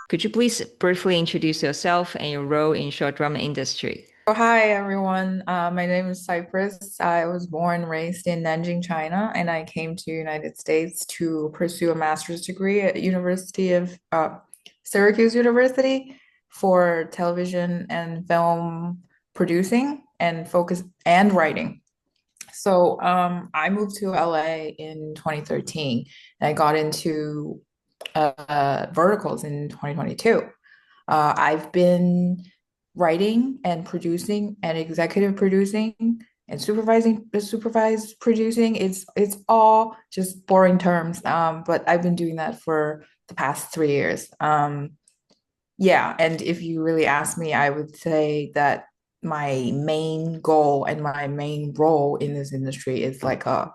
Could you please briefly introduce yourself and your role in short drama industry? Hi everyone. My name is Cypress. I was born and raised in Nanjing, China, and I came to United States to pursue a master's degree at University of Syracuse University for television and film producing and focus and writing. I moved to LA in 2013 and I got into verticals in 2022. I've been writing and producing and executive producing and supervised producing. It's all just boring terms. But I've been doing that for the past 3 years. Yeah, and if you really ask me, I would say that my main goal and my main role in this industry is like a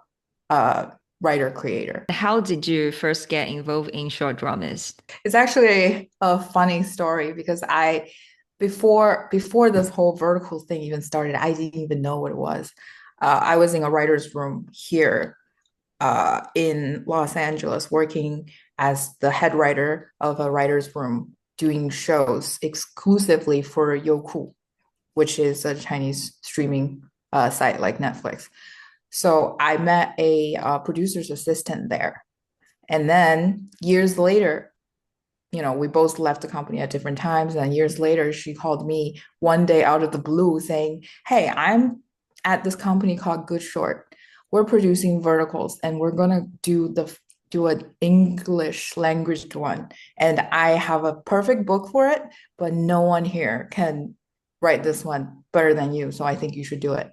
writer creator. How did you first get involved in short dramas? It's actually a funny story because I before this whole vertical thing even started, I didn't even know what it was. I was in a writer's room here in Los Angeles working as the head writer of a writer's room doing shows exclusively for Youku, which is a Chinese streaming site like Netflix. So I met a producer's assistant there. And then years later, we both left the company at different times. And years later, she called me one day out of the blue saying, "Hey, I'm at this company called Good Short. We're producing verticals and we're gonna do an English language one. And I have a perfect book for it, but no one here can write this one better than you. So I think you should do it."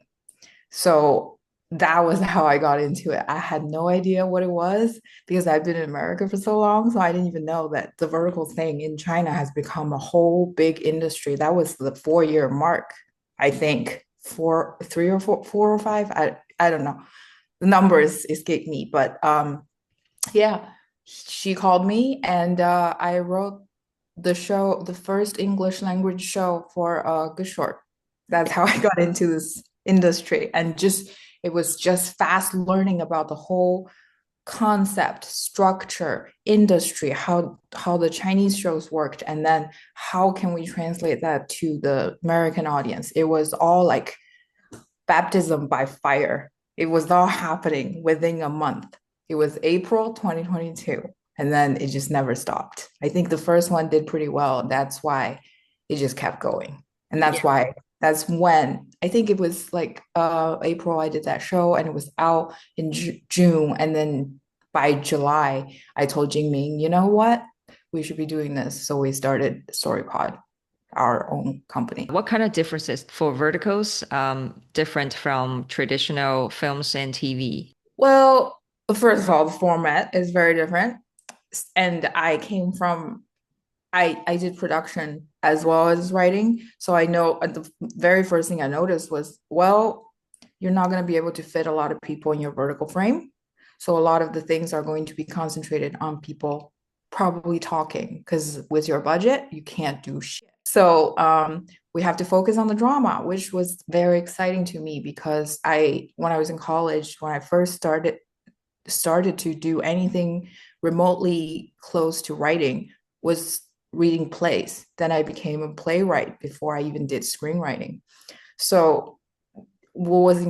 So that was how I got into it. I had no idea what it was because I've been in America for so long. So I didn't even know that the vertical thing in China has become a whole big industry. That was the 4 year mark, I think. Four, 3 or 4, 4 or 5. I don't know. The numbers escape me, but yeah, she called me and I wrote the show, the first English language show for Good Short. That's how I got into this industry, and just it was just fast learning about the whole concept, structure, industry, how the Chinese shows worked, and then how can we translate that to the American audience. It was all like baptism by fire. It was all happening within a month. It was April 2022, and then it just never stopped. I think the first one did pretty well. That's why it just kept going. And Yeah. that's when I think it was like April I did that show and it was out in June, and then by July I told Jingming, you know what? We should be doing this. So we started StoryPod, our own company. What kind of differences for verticals different from traditional films and TV? Well, first of all, the format is very different. And I did production as well as writing. So I know the very first thing I noticed was, well, you're not going to be able to fit a lot of people in your vertical frame. So a lot of the things are going to be concentrated on people probably talking because with your budget, you can't do shit. We have to focus on the drama, which was very exciting to me because when I was in college, when I first started to do anything remotely close to writing was reading plays. Then I became a playwright before I even did screenwriting. So what was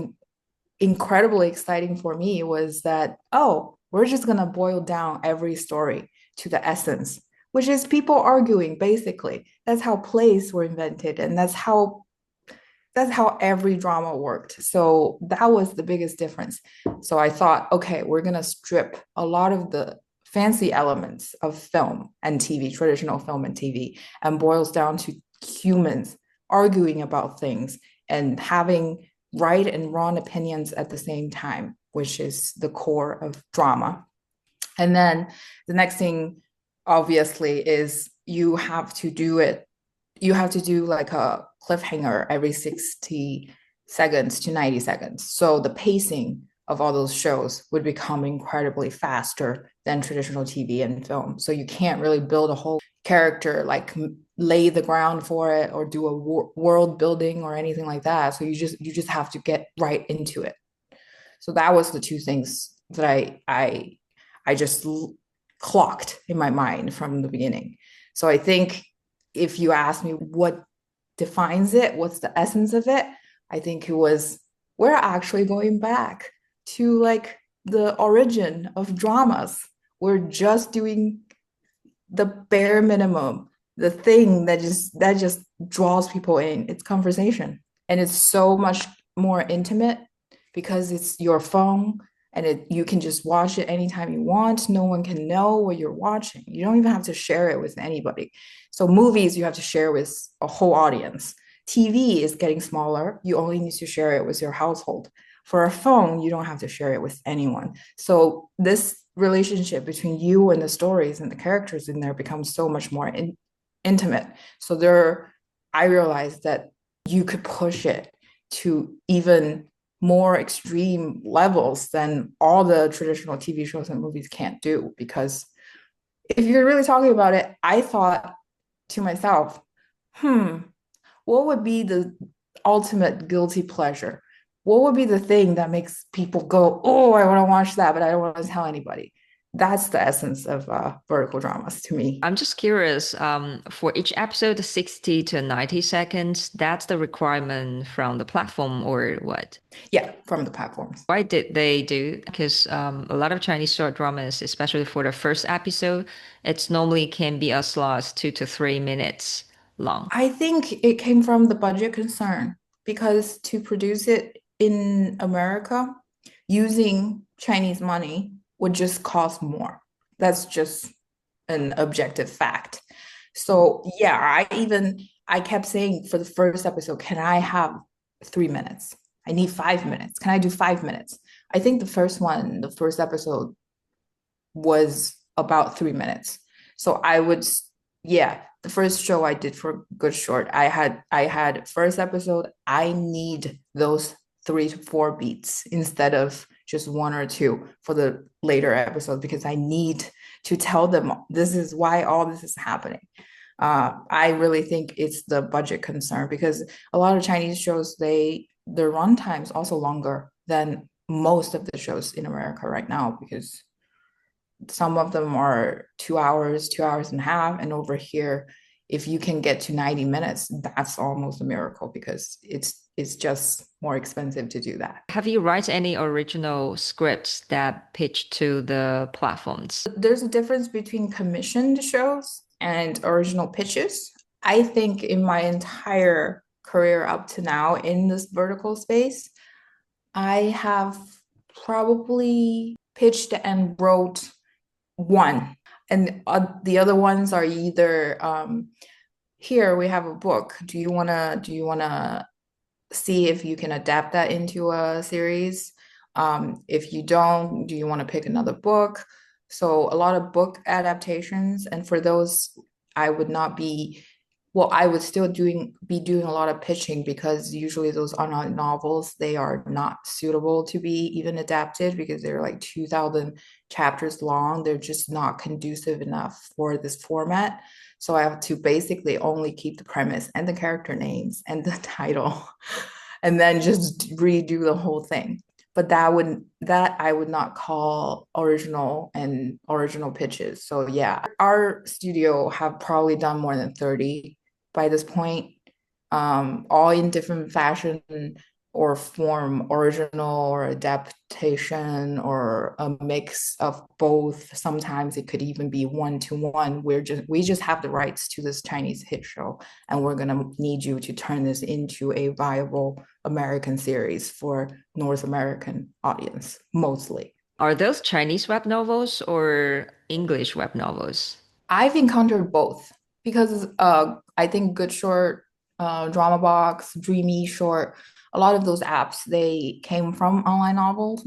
incredibly exciting for me was that, oh, we're just going to boil down every story to the essence, which is people arguing basically. That's how plays were invented, and that's how every drama worked. So that was the biggest difference. So I thought, okay, we're going to strip a lot of the fancy elements of film and TV, traditional film and TV, and boils down to humans arguing about things and having right and wrong opinions at the same time, which is the core of drama. And then the next thing, obviously, is you have to do like a cliffhanger every 60 seconds to 90 seconds. So the pacing of all those shows would become incredibly faster than traditional TV and film. So you can't really build a whole character, like lay the ground for it or do a world building or anything like that. So you just have to get right into it. So that was the two things that I just clocked in my mind from the beginning. So I think if you ask me what defines it, what's the essence of it, I think it was we're actually going back to like the origin of dramas. We're just doing the bare minimum, the thing that just draws people in. It's conversation. And it's so much more intimate because it's your phone and you can just watch it anytime you want. No one can know what you're watching. You don't even have to share it with anybody. So movies you have to share with a whole audience. TV is getting smaller. You only need to share it with your household. For a phone, you don't have to share it with anyone. So this relationship between you and the stories and the characters in there becomes so much more intimate. So I realized that you could push it to even more extreme levels than all the traditional TV shows and movies can't do. Because if you're really talking about it, I thought to myself, hmm, what would be the ultimate guilty pleasure? What would be the thing that makes people go, oh, I want to watch that, but I don't want to tell anybody? That's the essence of vertical dramas to me. I'm just curious, for each episode, 60 to 90 seconds, that's the requirement from the platform or what? Yeah, from the platforms. Why did they do? Because a lot of Chinese short dramas, especially for the first episode, it's normally can be as long as 2 to 3 minutes long. I think it came from the budget concern because to produce it in America using Chinese money would just cost more. That's just an objective fact. So yeah, I kept saying for the first episode, can I have 3 minutes? I need 5 minutes. Can I do 5 minutes? I think the first episode was about 3 minutes. So yeah, the first show I did for Good Short, I had first episode, I need those 3 to 4 beats instead of just one or two for the later episode because I need to tell them this is why all this is happening. I really think it's the budget concern because a lot of Chinese shows, their run times also longer than most of the shows in America right now because some of them are 2 hours, 2 hours and a half. And over here, if you can get to 90 minutes, that's almost a miracle because it's just more expensive to do that. Have you write any original scripts that pitch to the platforms? There's a difference between commissioned shows and original pitches. I think in my entire career up to now in this vertical space, I have probably pitched and wrote one. And the other ones are either here we have a book. Do you wanna see if you can adapt that into a series? If you don't, do you want to pick another book? So a lot of book adaptations, and for those, I would not be, well, I would still be doing a lot of pitching because usually those are not novels. They are not suitable to be even adapted because they're like 2,000 chapters long. They're just not conducive enough for this format. So I have to basically only keep the premise and the character names and the title and then just redo the whole thing. But that I would not call original and original pitches. So yeah, our studio have probably done more than 30 by this point, all in different fashion or form, original or adaptation or a mix of both. Sometimes it could even be one to one. We just have the rights to this Chinese hit show, and we're gonna need you to turn this into a viable American series for North American audience, mostly. Are those Chinese web novels or English web novels? I've encountered both because I think Good Short, Drama Box, Dreamy Short, a lot of those apps they came from online novels,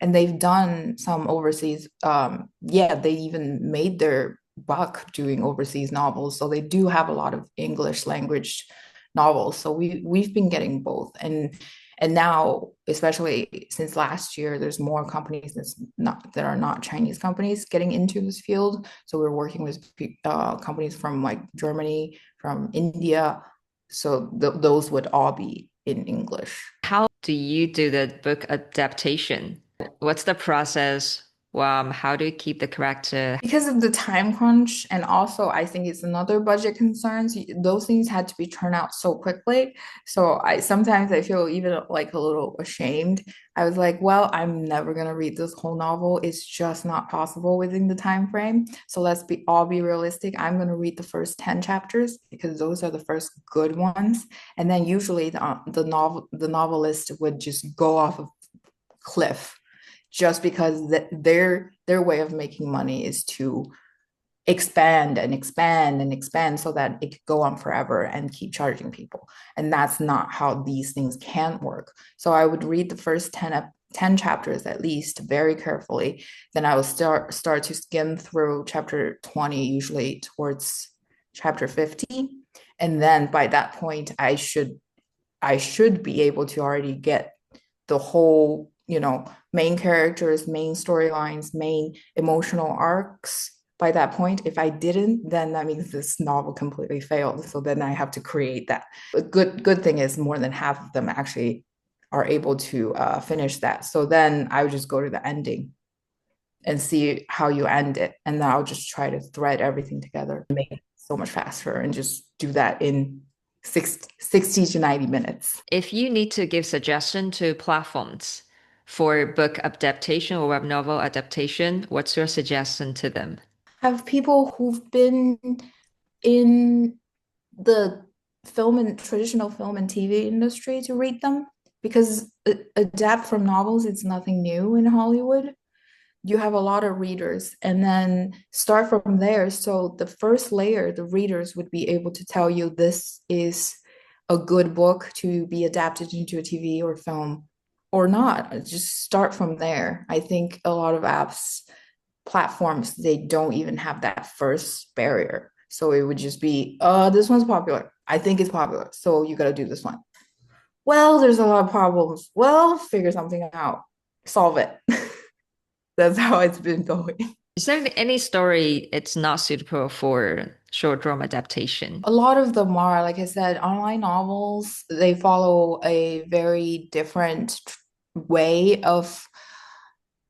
and they've done some overseas. Yeah, they even made their buck doing overseas novels, so they do have a lot of English language novels. So we've been getting both, and now, especially since last year, there's more companies that are not Chinese companies getting into this field. So we're working with companies from like Germany, from India. So those would all be in English. How do you do the book adaptation? What's the process? How do you keep the character? Because of the time crunch, and also I think it's another budget concerns. Those things had to be turned out so quickly. So I sometimes I feel even like a little ashamed. I was like, well, I'm never gonna read this whole novel. It's just not possible within the time frame. So let's be all be realistic. I'm gonna read the first 10 chapters because those are the first good ones. And then usually the novelist would just go off of cliff just because their way of making money is to expand and expand and expand so that it could go on forever and keep charging people. And that's not how these things can work. So I would read the first 10 chapters at least very carefully. Then I will start to skim through chapter 20, usually towards chapter 50. And then by that point, I should be able to already get the whole, main characters, main storylines, main emotional arcs by that point. If I didn't, then that means this novel completely failed. So then I have to create that. The good thing is more than half of them actually are able to finish that. So then I would just go to the ending and see how you end it. And then I'll just try to thread everything together, make it so much faster, and just do that in 60 to 90 minutes. If you need to give suggestion to platforms for book adaptation or web novel adaptation, what's your suggestion to them? Have people who've been in the traditional film and TV industry to read them because adapt from novels, it's nothing new in Hollywood. You have a lot of readers and then start from there. So the first layer, the readers would be able to tell you this is a good book to be adapted into a TV or film or not. Just start from there. I think a lot of apps platforms, they don't even have that first barrier. So it would just be, this one's popular. I think it's popular. So you got to do this one. Well, there's a lot of problems. Well, figure something out, solve it. That's how it's been going. Is there any story it's not suitable for short drama adaptation? A lot of them are, like I said, online novels. They follow a very different way of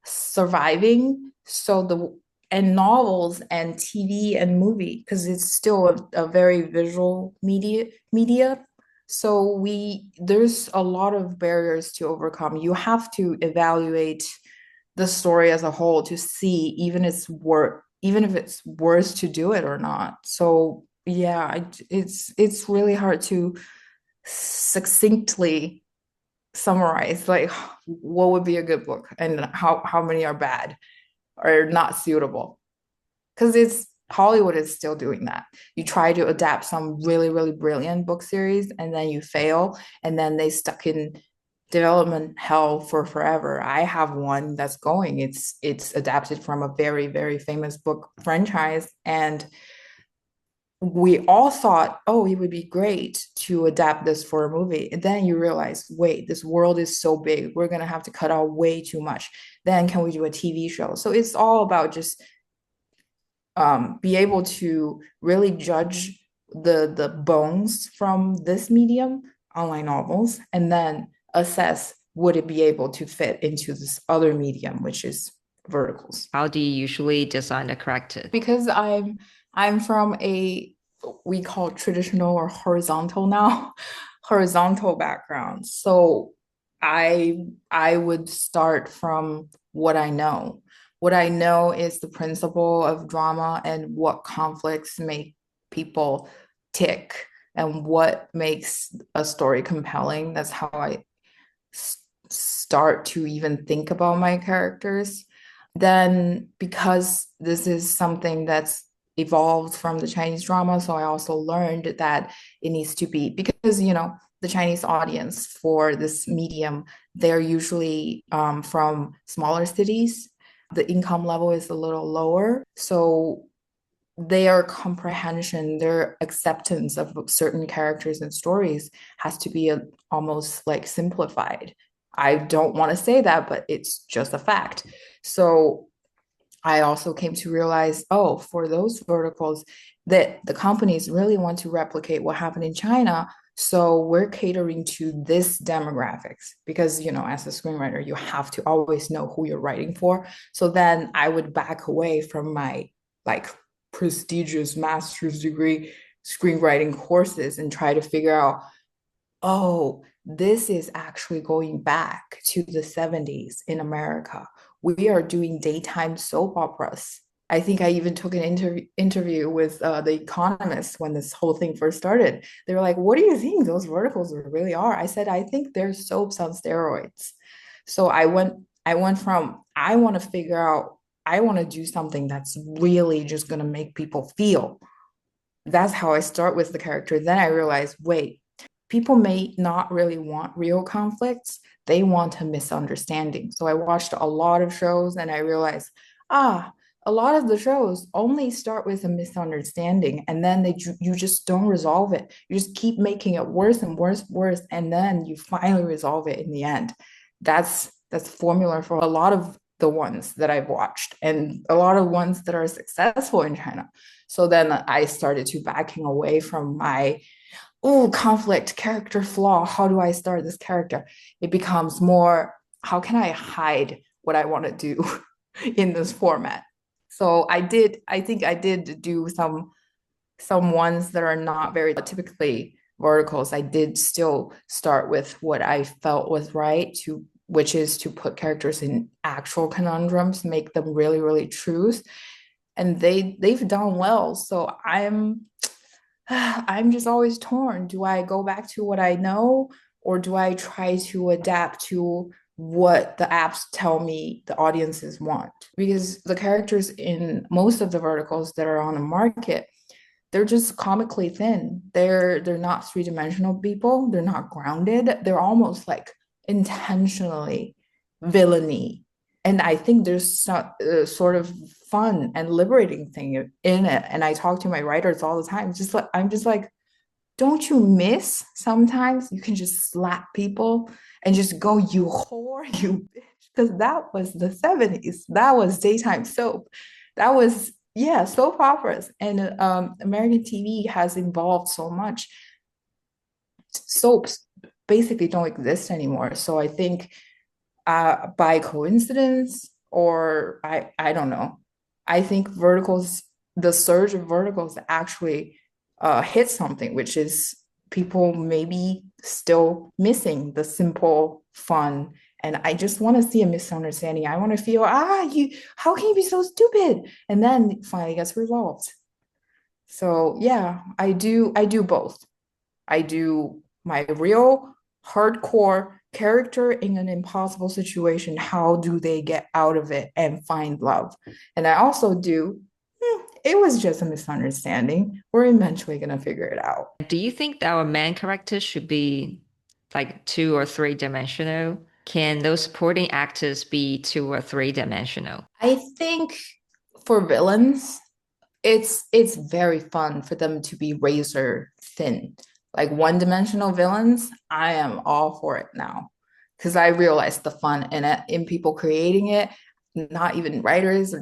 surviving. So and novels and TV and movie, because it's still a very visual media. So there's a lot of barriers to overcome. You have to evaluate the story as a whole to see even if it's worth to do it or not. So yeah, it's really hard to succinctly summarize like what would be a good book and how many are bad or not suitable because it's Hollywood is still doing that. You try to adapt some really really brilliant book series and then you fail and then they stuck in development hell for forever. I have one that's going. It's adapted from a very very famous book franchise and we all thought, oh, it would be great to adapt this for a movie. And then you realize, wait, this world is so big. We're going to have to cut out way too much. Then can we do a TV show? So it's all about just be able to really judge the bones from this medium, online novels, and then assess would it be able to fit into this other medium, which is verticals. How do you usually design the character? Because I'm from a we call traditional or horizontal now, horizontal background. So I would start from what I know. What I know is the principle of drama and what conflicts make people tick and what makes a story compelling. That's how I start to even think about my characters. Then, because this is something that's evolved from the Chinese drama, so I also learned that it needs to be because, the Chinese audience for this medium, they're usually from smaller cities. The income level is a little lower. So their comprehension, their acceptance of certain characters and stories has to be almost like simplified. I don't want to say that, but it's just a fact. So I also came to realize, for those verticals, that the companies really want to replicate what happened in China. So we're catering to this demographics because, as a screenwriter, you have to always know who you're writing for. So then I would back away from my like prestigious master's degree screenwriting courses and try to figure out, oh, this is actually going back to the 70s in America. We are doing daytime soap operas. I think I even took an interview with The Economist when this whole thing first started. They were like, "What do you think those verticals really are?" I said, "I think they're soaps on steroids." So I went from I want to figure out, I want to do something that's really just going to make people feel. That's how I start with the character. Then I realize, wait, people may not really want real conflicts. They want a misunderstanding. So I watched a lot of shows and I realized, ah, a lot of the shows only start with a misunderstanding and then you just don't resolve it. You just keep making it worse and worse, worse, and then you finally resolve it in the end. That's formula for a lot of the ones that I've watched and a lot of ones that are successful in China. So then I started to backing away from my, oh, conflict, character flaw. How do I start this character? It becomes more, how can I hide what I want to do in this format? So I think I did do some ones that are not very typically verticals. I did still start with what I felt was right to, which is to put characters in actual conundrums, make them really, really truth. And they've done well. So I'm just always torn. Do I go back to what I know, or do I try to adapt to what the apps tell me the audiences want? Because the characters in most of the verticals that are on the market, they're just comically thin. They're not three-dimensional people. They're not grounded. They're almost like intentionally villainy. And I think there's some sort of fun and liberating thing in it. And I talk to my writers all the time. Just like I'm just like, don't you miss sometimes you can just slap people and just go, you whore, you bitch? Because that was the 70s. That was daytime soap. That was, yeah, soap operas. And American TV has evolved so much. Soaps basically don't exist anymore. So I think by coincidence, or I don't know. I think verticals, the surge of verticals actually hit something, which is people maybe still missing the simple fun. And I just want to see a misunderstanding. I want to feel, how can you be so stupid? And then it finally gets resolved. So yeah, I do both. I do my real hardcore character in an impossible situation. How do they get out of it and find love? And I also do, it was just a misunderstanding. We're eventually going to figure it out. Do you think that our main characters should be like two or three dimensional? Can those supporting actors be two or three dimensional? I think for villains, it's very fun for them to be razor thin. Like one-dimensional villains, I am all for it now because I realize the fun in it, in people creating it, not even writers,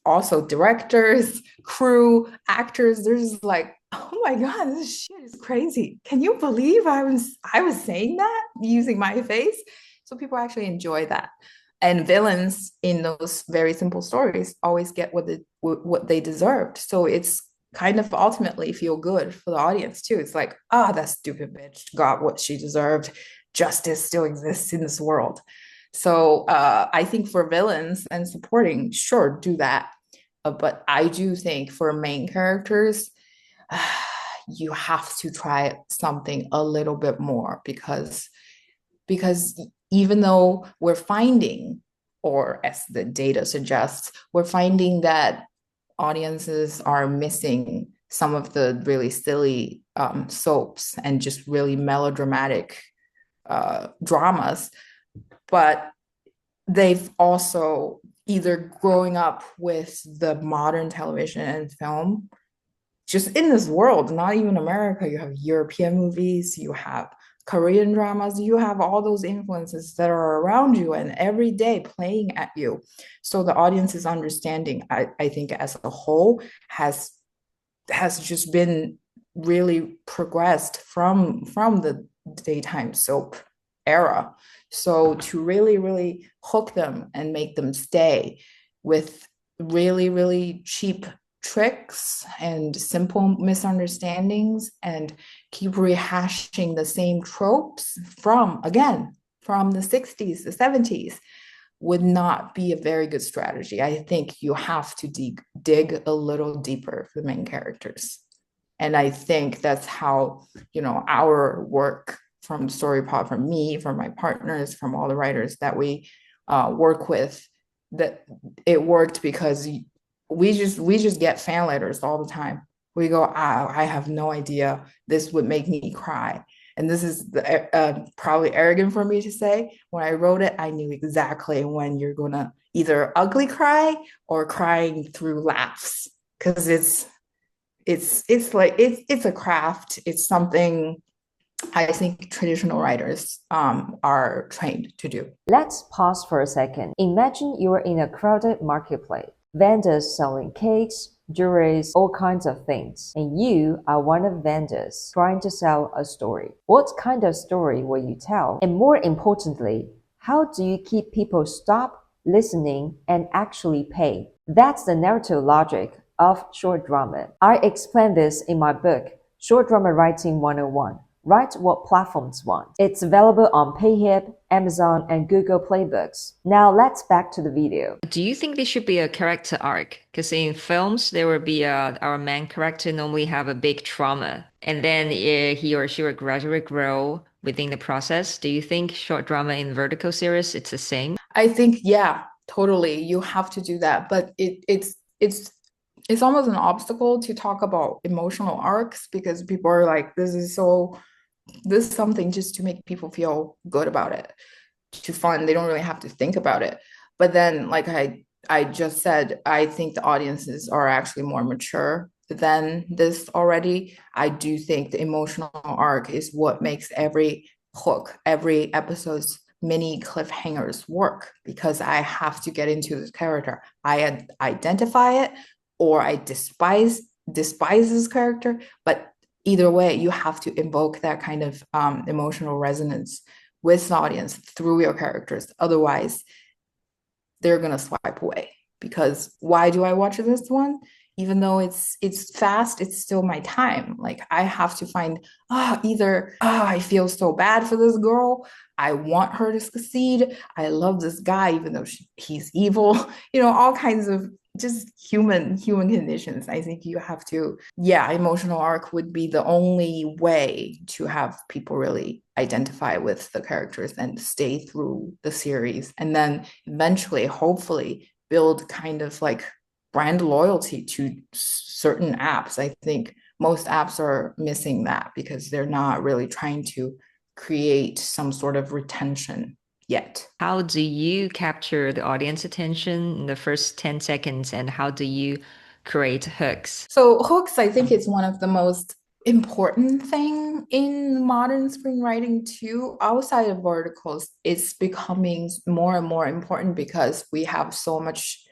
also directors, crew, actors. There's like, oh my God, this shit is crazy. Can you believe I was saying that using my face? So people actually enjoy that. And villains in those very simple stories always get what they deserved. So it's kind of ultimately feel good for the audience too. It's like, that stupid bitch got what she deserved. Justice still exists in this world. So I think for villains and supporting, sure, do that. But I do think for main characters, you have to try something a little bit more because even though we're finding, or as the data suggests, we're finding that audiences are missing some of the really silly soaps and just really melodramatic dramas, but they've also either growing up with the modern television and film just in this world, not even America. You have European movies, you have Korean dramas, you have all those influences that are around you and every day playing at you. So the audience's understanding, I think, as a whole has just been really progressed from the daytime soap era. So to really, really hook them and make them stay with really, really cheap tricks and simple misunderstandings and keep rehashing the same tropes from, again, from the 60s, the 70s would not be a very good strategy. I think you have to dig a little deeper for the main characters. And I think that's how, our work from StoryPod, from me, from my partners, from all the writers that we work with, that it worked because we just get fan letters all the time. We go, I have no idea. This would make me cry. And this is probably arrogant for me to say. When I wrote it, I knew exactly when you're gonna either ugly cry or crying through laughs, because it's like it's a craft. It's something I think traditional writers are trained to do. Let's pause for a second. Imagine you are in a crowded marketplace. Vendors selling cakes, jewelries, all kinds of things. And you are one of the vendors trying to sell a story. What kind of story will you tell? And more importantly, how do you keep people stop listening and actually pay? That's the narrative logic of short drama. I explain this in my book, Short Drama Writing 101. Write what platforms want. It's available on Payhip, Amazon, and Google Playbooks. Now let's back to the video. Do you think there should be a character arc? Because in films, there will be our main character normally have a big trauma, and then he or she will gradually grow within the process. Do you think short drama in vertical series it's the same? I think, yeah, totally. You have to do that, but it's almost an obstacle to talk about emotional arcs because people are like, this is something just to make people feel good about it, to fun. They don't really have to think about it. But then, like I just said, I think the audiences are actually more mature than this already. I do think the emotional arc is what makes every hook, every episode's mini cliffhangers work, because I have to get into this character. I identify it or I despise this character, but either way, you have to invoke that kind of emotional resonance with the audience through your characters. Otherwise, they're gonna swipe away. Because why do I watch this one? Even though it's fast, it's still my time. Like I have to find either I feel so bad for this girl, I want her to succeed. I love this guy, even though he's evil. All kinds of just human conditions. I think you have to, yeah, emotional arc would be the only way to have people really identify with the characters and stay through the series, and then eventually, hopefully, build kind of like brand loyalty to certain apps. I think most apps are missing that because they're not really trying to create some sort of retention yet. How do you capture the audience attention in the first 10 seconds, and how do you create hooks? So hooks, I think, is one of the most important thing in modern screenwriting too. Outside of verticals, it's becoming more and more important because we have so much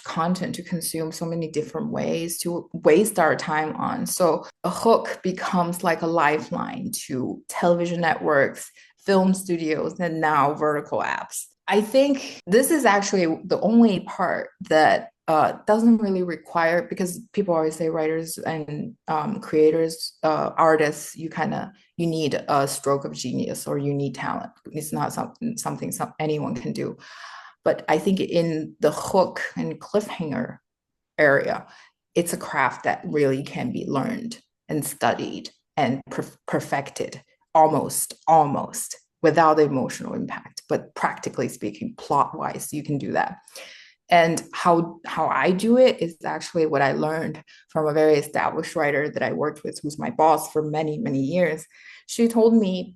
content to consume, so many different ways to waste our time on. So a hook becomes like a lifeline to television networks, film studios, and now vertical apps. I think this is actually the only part that doesn't really require, because people always say writers and creators, artists, you need a stroke of genius or you need talent. It's not something anyone can do. But I think in the hook and cliffhanger area, it's a craft that really can be learned and studied and perfected almost without emotional impact. But practically speaking, plot wise, you can do that. And how I do it is actually what I learned from a very established writer that I worked with, who's my boss for many, many years. She told me,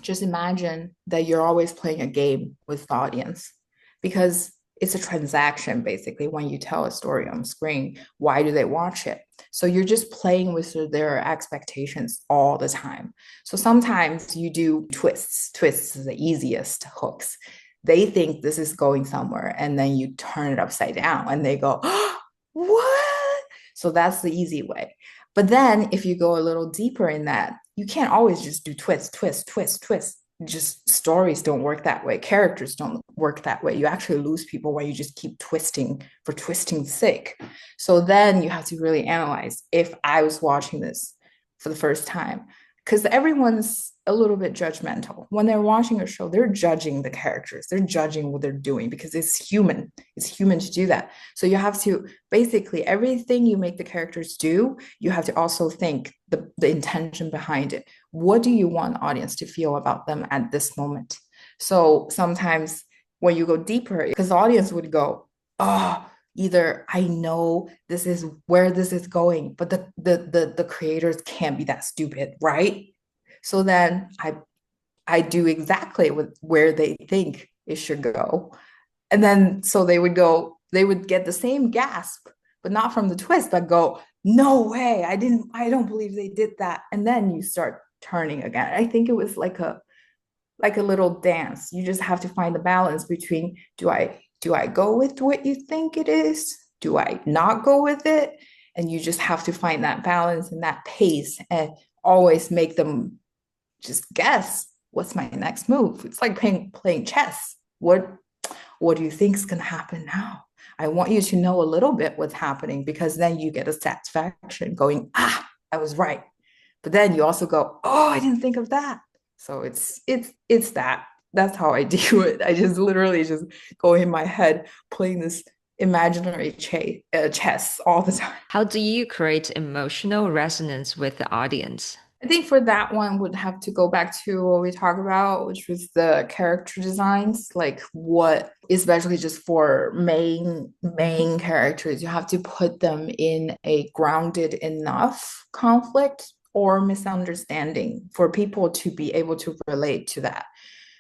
just imagine that you're always playing a game with the audience, because it's a transaction basically when you tell a story on screen. Why do they watch it? So you're just playing with their expectations all the time. So sometimes you do twists is the easiest hooks. They think this is going somewhere and then you turn it upside down and they go, what? So that's the easy way. But then if you go a little deeper in that, you can't always just do twist, twist, twist, twist. Just stories don't work that way. Characters don't work that way. You actually lose people when you just keep twisting for twisting's sake. So then you have to really analyze if I was watching this for the first time, because everyone's a little bit judgmental. When they're watching a show, they're judging the characters, they're judging what they're doing because it's human. It's human to do that. So you have to basically everything you make the characters do, you have to also think the intention behind it. What do you want the audience to feel about them at this moment? So sometimes when you go deeper, because the audience would go, oh, either I know this is where this is going, but the creators can't be that stupid, right? So then I do exactly where they think it should go. And then so they would get the same gasp, but not from the twist, but go, no way, I don't believe they did that. And then you start turning again. I think it was like a little dance. You just have to find the balance between do I go with what you think it is? Do I not go with it? And you just have to find that balance and that pace and always make them just guess what's my next move. It's like playing chess. What do you think is going to happen now? I want you to know a little bit what's happening because then you get a satisfaction going, I was right. But then you also go, oh, I didn't think of that. So it's that. That's how I do it. I just literally just go in my head playing this imaginary chess all the time. How do you create emotional resonance with the audience? I think for that one would have to go back to what we talked about, which was the character designs, like what, especially just for main characters, you have to put them in a grounded enough conflict or misunderstanding for people to be able to relate to that.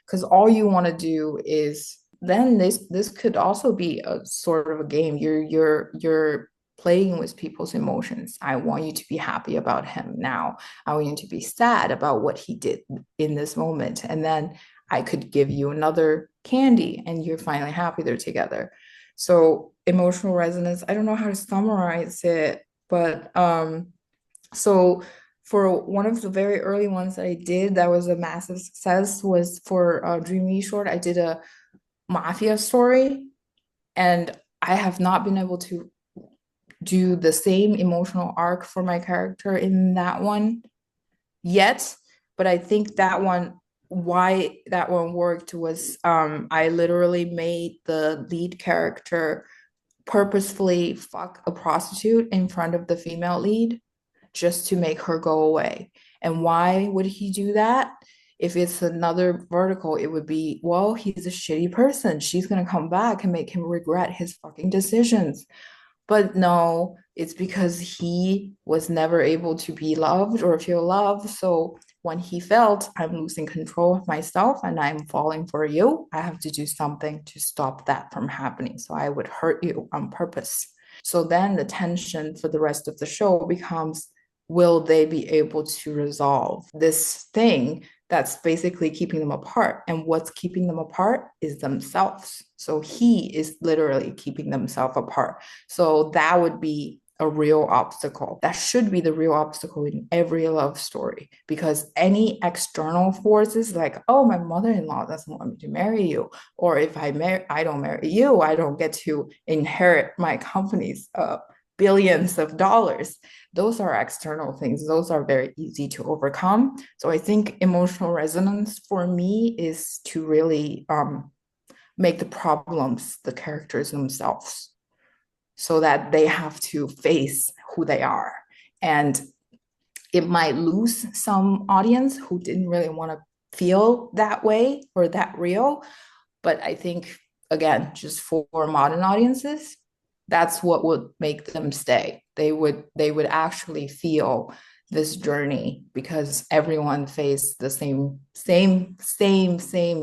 Because all you want to do is then this could also be a sort of a game. You're playing with people's emotions. I want you to be happy about him now. I want you to be sad about what he did in this moment. And then I could give you another candy and you're finally happy they're together. So emotional resonance, I don't know how to summarize it, but so for one of the very early ones that I did that was a massive success was for Dream Me Short. I did a mafia story and I have not been able to do the same emotional arc for my character in that one yet, but I think that one why that one worked was I literally made the lead character purposefully fuck a prostitute in front of the female lead just to make her go away. And why would he do that? If it's another vertical, it would be, well, he's a shitty person. She's going to come back and make him regret his fucking decisions. But no, it's because he was never able to be loved or feel love. So when he felt I'm losing control of myself and I'm falling for you, I have to do something to stop that from happening. So I would hurt you on purpose. So then the tension for the rest of the show becomes, will they be able to resolve this thing that's basically keeping them apart? And what's keeping them apart is themselves. So he is literally keeping themselves apart. So that would be a real obstacle. That should be the real obstacle in every love story, because any external forces like, oh, my mother-in-law doesn't want me to marry you, or if I don't marry you, I don't get to inherit my company's billions of dollars. Those are external things. Those are very easy to overcome. So I think emotional resonance for me is to really make the problems the characters themselves, so that they have to face who they are. And it might lose some audience who didn't really want to feel that way or that real. But I think, again, just for modern audiences, that's what would make them stay. They would actually feel this journey because everyone faced the same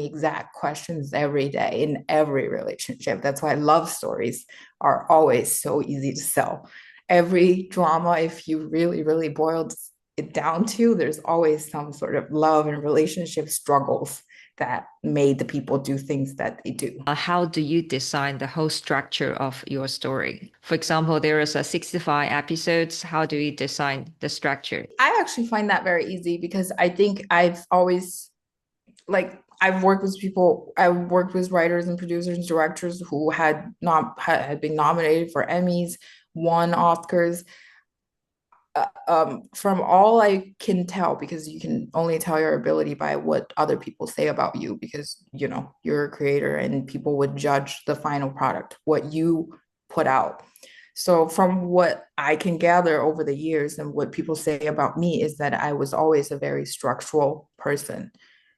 exact questions every day in every relationship. That's why love stories are always so easy to sell. Every drama, if you really boiled it down to, there's always some sort of love and relationship struggles that made the people do things that they do. How do you design the whole structure of your story? For example, there is a 65 episodes. How do you design the structure? I actually find that very easy because I think I've always I've worked with people, I've worked with writers and producers and directors who had been nominated for Emmys, won Oscars. From all I can tell, because you can only tell your ability by what other people say about you, because you're a creator and people would judge the final product, what you put out. So from what I can gather over the years and what people say about me is that I was always a very structural person.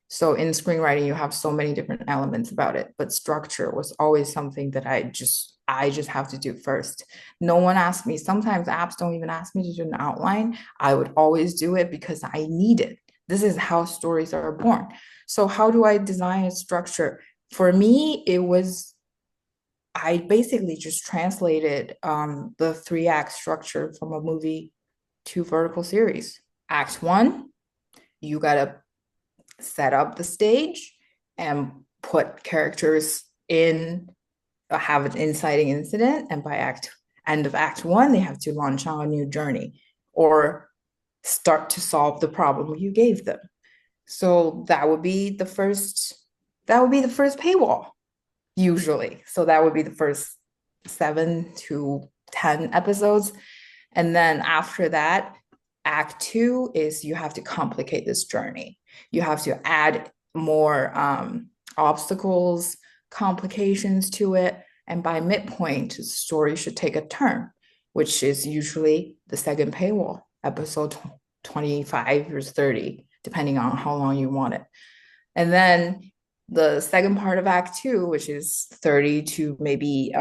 So in screenwriting, you have so many different elements about it, but structure was always something that I just have to do first. No one asked me. Sometimes apps don't even ask me to do an outline. I would always do it because I need it. This is how stories are born. So how do I design a structure? For me, I basically just translated the three-act structure from a movie to vertical series. Act one, you gotta set up the stage and put characters in, have an inciting incident, and by end of act one they have to launch on a new journey or start to solve the problem you gave them. So that would be the first paywall usually. So that would be the first 7 to 10 episodes. And then after that, act two is you have to complicate this journey. You have to add more obstacles, complications to it. And by midpoint, the story should take a turn, which is usually the second paywall, episode 25 or 30, depending on how long you want it. And then the second part of act two, which is 30 to maybe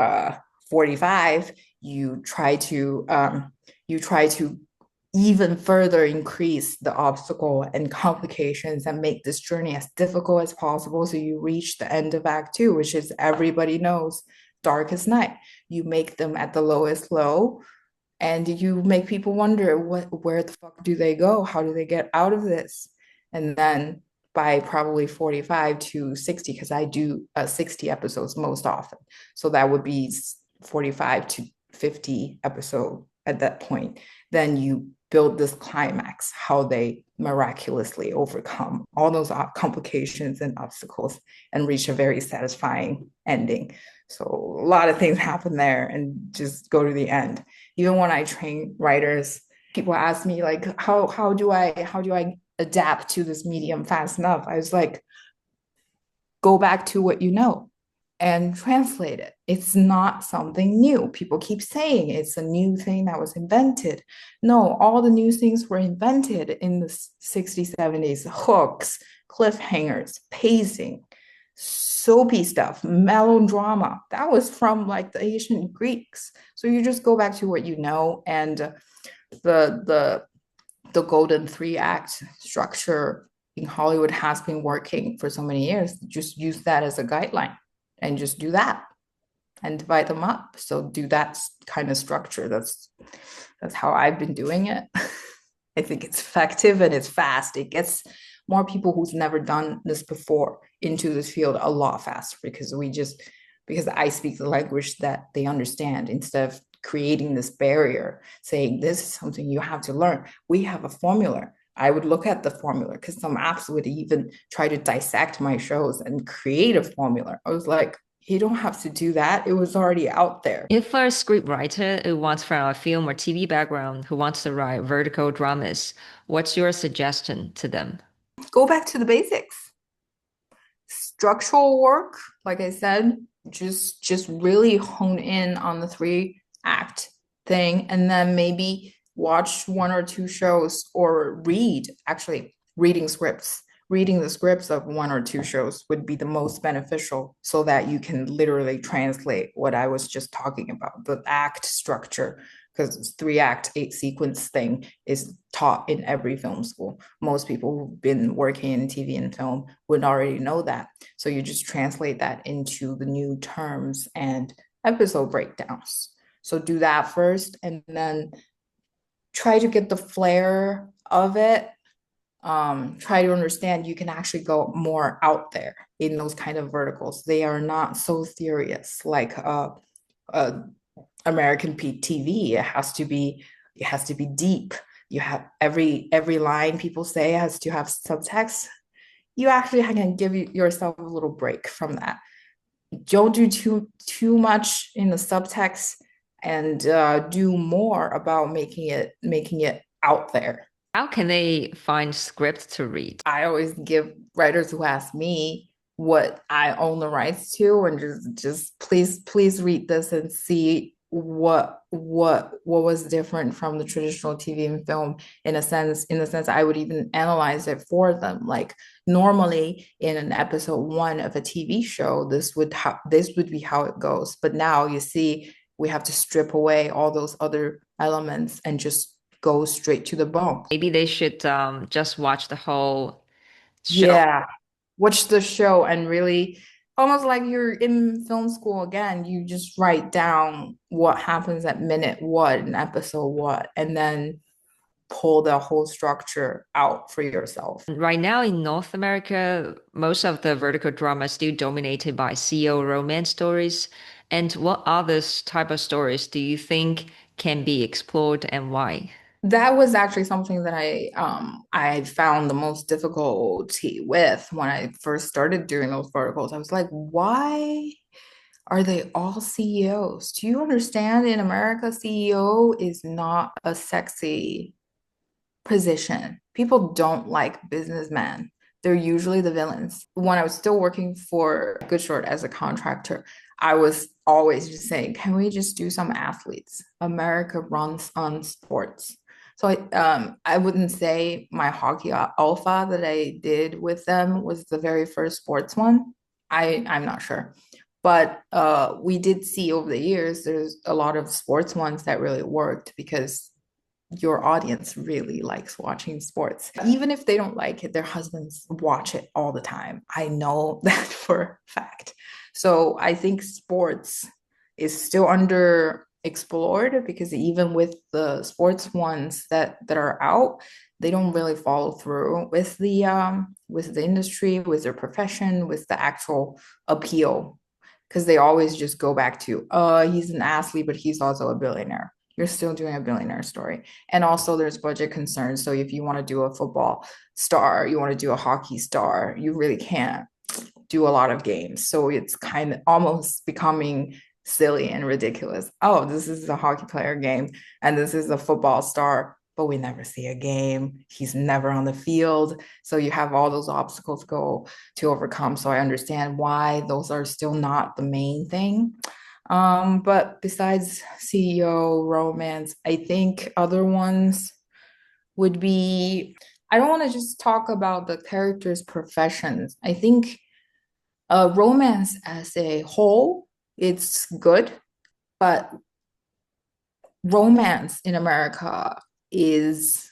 45, you try to even further increase the obstacle and complications and make this journey as difficult as possible. So you reach the end of act two, which is everybody knows darkest night. You make them at the lowest low and you make people wonder where the fuck do they go? How do they get out of this? And then by probably 45 to 60, because I do 60 episodes most often. So that would be 45 to 50 episode at that point. Then you build this climax, how they miraculously overcome all those complications and obstacles and reach a very satisfying ending. So a lot of things happen there and just go to the end. Even when I train writers, people ask me like, how do I adapt to this medium fast enough? I was like, go back to what you know and translate it. It's not something new. People keep saying it's a new thing that was invented. No, all the new things were invented in the 60s, 70s, hooks, cliffhangers, pacing, soapy stuff, melodrama. That was from like the ancient Greeks. So you just go back to what you know, and the golden three-act structure in Hollywood has been working for so many years. Just use that as a guideline and just do that and divide them up. So do that kind of structure. That's how I've been doing it. I think it's effective and it's fast. It gets more people who's never done this before into this field a lot faster because I speak the language that they understand instead of creating this barrier, saying this is something you have to learn. We have a formula. I would look at the formula because some apps would even try to dissect my shows and create a formula. I was like, you don't have to do that. It was already out there. If a scriptwriter who wants from a film or TV background who wants to write vertical dramas, what's your suggestion to them? Go back to the basics. Structural work, like I said, just really hone in on the three-act thing, and then maybe watch one or two shows or reading scripts. Reading the scripts of one or two shows would be the most beneficial so that you can literally translate what I was just talking about, the act structure, because it's three-act, eight-sequence thing is taught in every film school. Most people who've been working in TV and film would already know that. So you just translate that into the new terms and episode breakdowns. So do that first and then try to get the flair of it try to understand, you can actually go more out there in those kind of verticals. They are not so serious like uh American TV. It has to be deep. You have every line people say has to have subtext. You actually can give yourself a little break from that. Don't do too much in the subtext, and do more about making it out there. How can they find script to read? I always give writers who ask me what I own the rights to, and just please read this and see what was different from the traditional TV and film. In a sense I would even analyze it for them. Like, normally in an episode one of a TV show, this would be how it goes. But now you see, we have to strip away all those other elements and just go straight to the bone. Maybe they should just watch the whole show. Yeah, watch the show and really, almost like you're in film school again, you just write down what happens at minute what and episode what, and then pull the whole structure out for yourself. Right now in North America, most of the vertical drama is still dominated by CEO romance stories. And what other type of stories do you think can be explored and why? That was actually something that I found the most difficulty with when I first started doing those verticals. I was like, why are they all CEOs? Do you understand, in America, CEO is not a sexy position. People don't like businessmen. They're usually the villains. When I was still working for Good Short as a contractor, I was always just saying, can we just do some athletes? America runs on sports. So I wouldn't say my hockey alpha that I did with them was the very first sports one. I'm not sure. But we did see over the years, there's a lot of sports ones that really worked because your audience really likes watching sports. Even if they don't like it, their husbands watch it all the time. I know that for a fact. So I think sports is still underexplored, because even with the sports ones that are out, they don't really follow through with the industry, with their profession, with the actual appeal, because they always just go back to, he's an athlete, but he's also a billionaire. You're still doing a billionaire story. And also there's budget concerns. So if you want to do a football star, you want to do a hockey star, you really can't do a lot of games. So it's kind of almost becoming silly and ridiculous. Oh, this is a hockey player game and this is a football star, but we never see a game. He's never on the field. So you have all those obstacles go to overcome. So I understand why those are still not the main thing. But besides CEO romance, I think other ones would be, I don't want to just talk about the characters' professions. I think romance as a whole, it's good, but romance in America is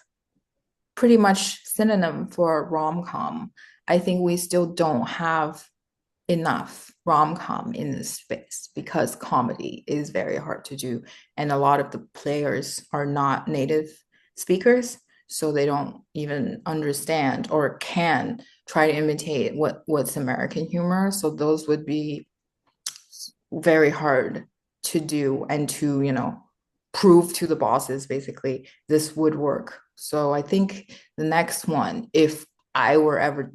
pretty much synonym for rom-com. I think we still don't have enough rom-com in this space because comedy is very hard to do, and a lot of the players are not native speakers, so they don't even understand or can try to imitate what's American humor. So those would be very hard to do and to, prove to the bosses basically this would work. So I think the next one, if I were ever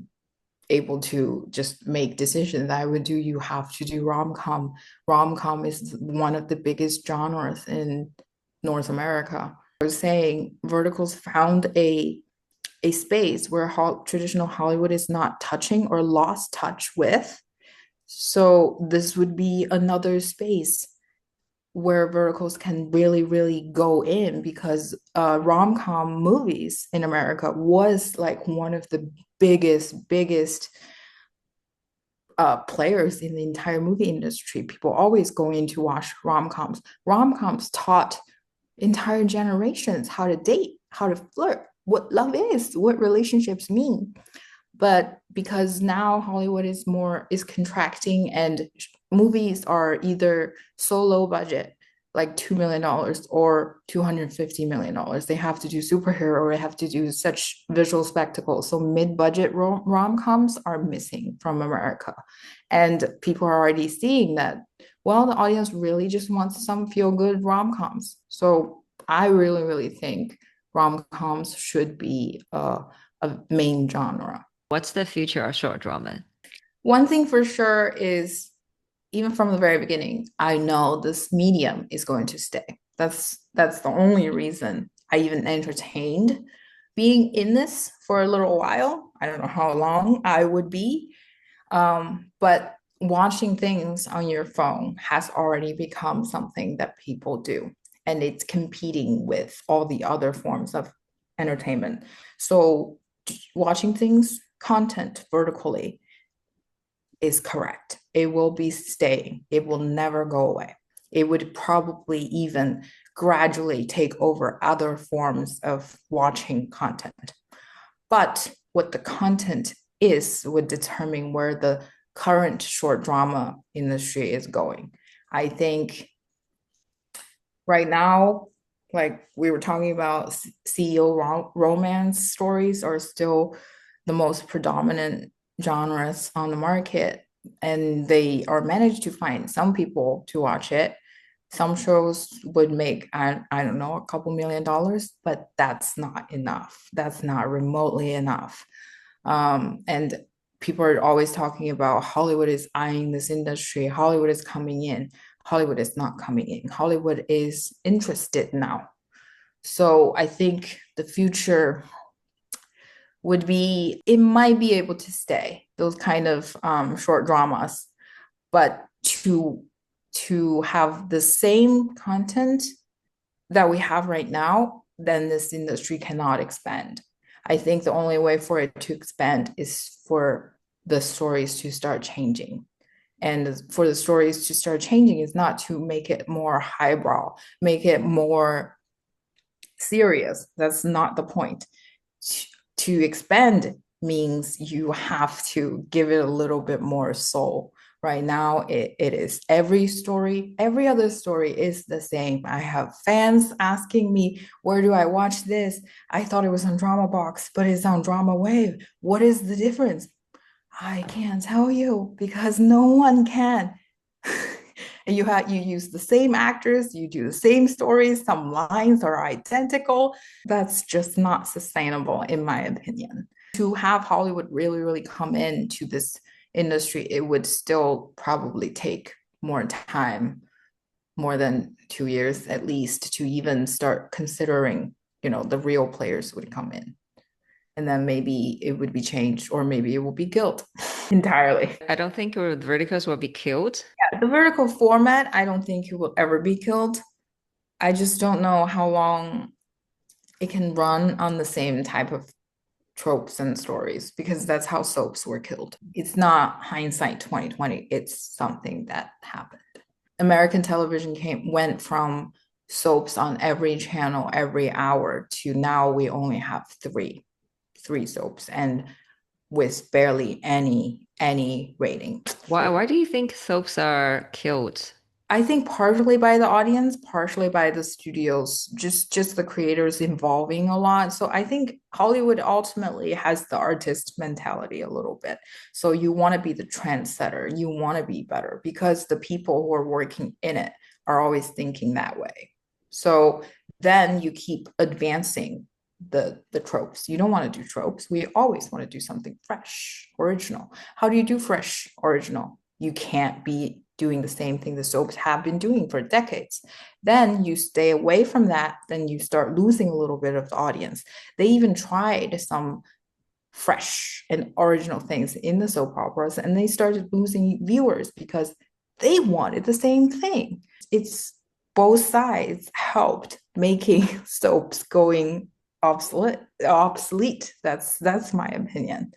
able to just make decisions, I would do, you have to do rom-com. Rom-com is one of the biggest genres in North America. I was saying verticals found a space where traditional Hollywood is not touching or lost touch with. So this would be another space where verticals can really, really go in, because rom-com movies in America was like one of the biggest players in the entire movie industry. People always go in to watch rom-coms. Rom-coms taught entire generations how to date, how to flirt, what love is, what relationships mean. But because now Hollywood is contracting, and movies are either so low budget, like $2 million or $250 million. They have to do superhero or they have to do such visual spectacles. So mid-budget rom-coms are missing from America. And people are already seeing that, well, the audience really just wants some feel-good rom-coms. So I really, really think rom-coms should be a main genre. What's the future of short drama? One thing for sure is, even from the very beginning, I know this medium is going to stay. That's the only reason I even entertained being in this for a little while. I don't know how long I would be, but watching things on your phone has already become something that people do, and it's competing with all the other forms of entertainment. So watching things, content vertically is correct. It will be staying. It will never go away. It would probably even gradually take over other forms of watching content. But what the content is would determine where the current short drama industry is going. I think right now, like we were talking about, CEO romance stories are still the most predominant genres on the market, and they are managed to find some people to watch it. Some shows would make, I don't know, a couple $1 million, but that's not enough. That's not remotely enough. And people are always talking about Hollywood is eyeing this industry. Hollywood is coming in. Hollywood is not coming in. Hollywood is interested now. So I think the future would be, it might be able to stay those kind of short dramas, but to have the same content that we have right now, then this industry cannot expand. I think the only way for it to expand is for the stories to start changing. And for the stories to start changing is not to make it more highbrow, make it more serious. That's not the point. To expand means you have to give it a little bit more soul. Right now, it is every story, every other story is the same. I have fans asking me, where do I watch this? I thought it was on Drama Box, but it's on Drama Wave. What is the difference? I can't tell you because no one can. And you use the same actors, you do the same stories, some lines are identical. That's just not sustainable, in my opinion. To have Hollywood really, really come into this industry, it would still probably take more time, more than 2 years at least, to even start considering, the real players would come in. And then maybe it would be changed, or maybe it will be killed entirely. I don't think the verticals will be killed. Yeah, the vertical format, I don't think it will ever be killed. I just don't know how long it can run on the same type of tropes and stories, because that's how soaps were killed. It's not hindsight 2020. It's something that happened. American television went from soaps on every channel every hour to now we only have three soaps, and with barely any rating. Why do you think soaps are killed? I think partially by the audience, partially by the studios, just the creators involving a lot. So I think Hollywood ultimately has the artist mentality a little bit. So you want to be the trendsetter, you want to be better, because the people who are working in it are always thinking that way. So then you keep advancing the tropes. You don't want to do tropes. We always want to do something fresh, original. How do you do fresh, original? You can't be doing the same thing the soaps have been doing for decades. Then you stay away from that, then you start losing a little bit of the audience. They even tried some fresh and original things in the soap operas, and they started losing viewers because they wanted the same thing. It's both sides helped making soaps going obsolete. That's my opinion.